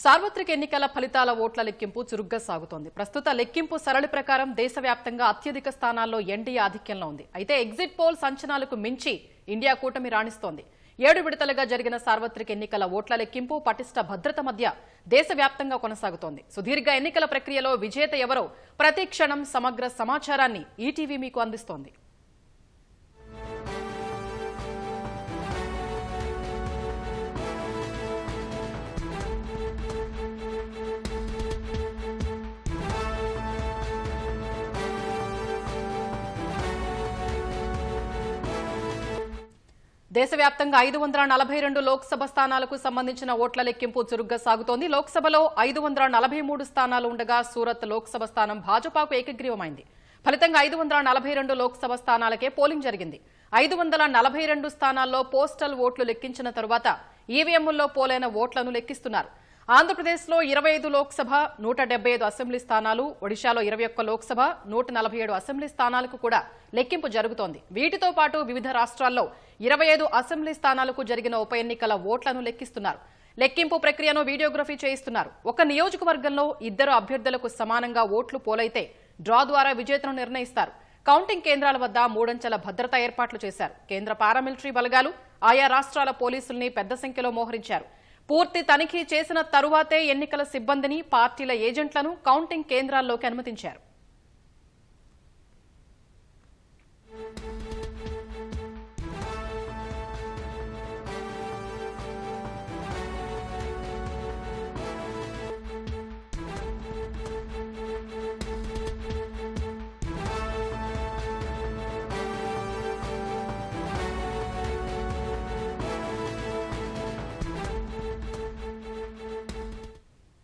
సార్వత్రిక ఎన్నికల ఫలితాల ఓట్ల లెక్కింపు చురుగ్గా సాగుతోంది. ప్రస్తుత లెక్కింపు సరళి ప్రకారం దేశవ్యాప్తంగా అత్యధిక స్థానాల్లో ఎన్డీఏ ఆధిక్యంలో ఉంది. అయితే ఎగ్జిట్ పోల్స్ అంచనాలకు మించి ఇండియా కూటమి రాణిస్తోంది. 7 విడతలుగా జరిగిన సార్వత్రిక ఎన్నికల ఓట్ల లెక్కింపు పటిష్ట భద్రత మధ్య దేశవ్యాప్తంగా కొనసాగుతోంది. సుదీర్ఘ ఎన్నికల ప్రక్రియలో విజేత ఎవరో ప్రతి క్షణం సమగ్ర సమాచారాన్ని ఈటీవీ మీకు అందిస్తోంది. దేశవ్యాప్తంగా 542 లోక్సభ స్థానాలకు సంబంధించిన ఓట్ల లెక్కింపు చురుగ్గా సాగుతోంది. లోక్సభలో 543 స్థానాలు ఉండగా సూరత్ లోక్సభ స్థానం భాజపాకు ఏకగ్రీవమైంది. ఫలితంగా 542 లోక్సభ స్థానాలకే పోలింగ్ జరిగింది. 542 స్థానాల్లో పోస్టల్ ఓట్లు లెక్కించిన తరువాత ఈవీఎంల్లో పోలైన ఓట్లను లెక్కిస్తున్నారు. ఆంధ్రప్రదేశ్లో 25 లోక్సభ, 175 అసెంబ్లీ స్థానాలు, ఒడిశాలో 21 లోక్సభ, 147 అసెంబ్లీ స్థానాలకు కూడా లెక్కింపు జరుగుతోంది. వీటితో పాటు వివిధ రాష్ట్రాల్లో 25 అసెంబ్లీ స్థానాలకు జరిగిన ఉప ఎన్నికల ఓట్లను లెక్కిస్తున్నారు. లెక్కింపు ప్రక్రియను వీడియోగ్రఫీ చేయిస్తున్నారు. ఒక నియోజకవర్గంలో 2 అభ్యర్థులకు సమానంగా ఓట్లు పోలైతే డ్రా ద్వారా విజేతను నిర్ణయిస్తారు. కౌంటింగ్ కేంద్రాల వద్ద 3 అంచెల భద్రతా ఏర్పాట్లు చేశారు. కేంద్ర పారామిలిటరీ బలగాలు, ఆయా రాష్ట్రాల పోలీసుల్ని పెద్ద సంఖ్యలో మోహరించారు. పూర్తి తనిఖీ చేసిన తరువాతే ఎన్నికల సిబ్బందిని, పార్టీల ఏజెంట్లను కౌంటింగ్ కేంద్రాల్లోకి అనుమతించారు.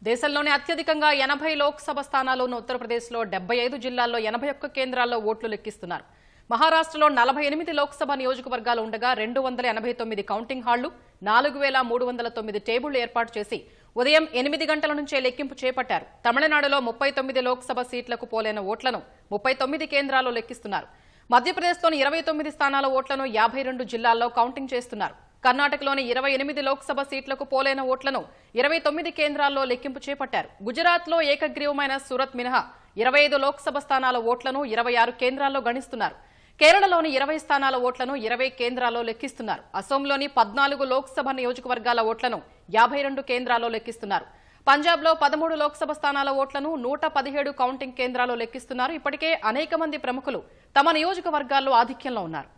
దేశంలోనే అత్యధికంగా 80 లోక్సభ స్థానాల్లోని ఉత్తరప్రదేశ్లో 75 జిల్లాల్లో 81 కేంద్రాల్లో ఓట్లు లెక్కిస్తున్నారు. మహారాష్ట్రలో 48 లోక్సభ నియోజకవర్గాలు ఉండగా 289 కౌంటింగ్ హాళ్లు, 4309 టేబుళ్లు ఏర్పాటు చేసి ఉదయం 8 గంటల నుంచే లెక్కింపు చేపట్టారు. తమిళనాడులో 39 లోక్సభ సీట్లకు పోలైన ఓట్లను 39 కేంద్రాల్లో లెక్కిస్తున్నారు. మధ్యప్రదేశ్లోని 29 స్థానాల ఓట్లను 52 జిల్లాల్లో కౌంటింగ్ చేస్తున్నారు. కర్ణాటకలోని 28 లోక్సభ సీట్లకు పోలైన ఓట్లను 29 కేంద్రాల్లో లెక్కింపు చేపట్టారు. గుజరాత్లో ఏకగ్రీవమైన సూరత్ మినహా 25 లోక్సభ స్థానాల ఓట్లను 26 కేంద్రాల్లో గణిస్తున్నారు. కేరళలోని 20 స్థానాల ఓట్లను 20 కేంద్రాల్లో లెక్కిస్తున్నారు. అసోంలోని 14 లోక్సభ నియోజకవర్గాల ఓట్లను 52 కేంద్రాల్లో లెక్కిస్తున్నారు. పంజాబ్లో 13 లోక్సభ స్థానాల ఓట్లను 117 కౌంటింగ్ కేంద్రాల్లో లెక్కిస్తున్నారు. ఇప్పటికే అనేక మంది ప్రముఖులు తమ నియోజకవర్గాల్లో ఆధిక్యంలో ఉన్నారు.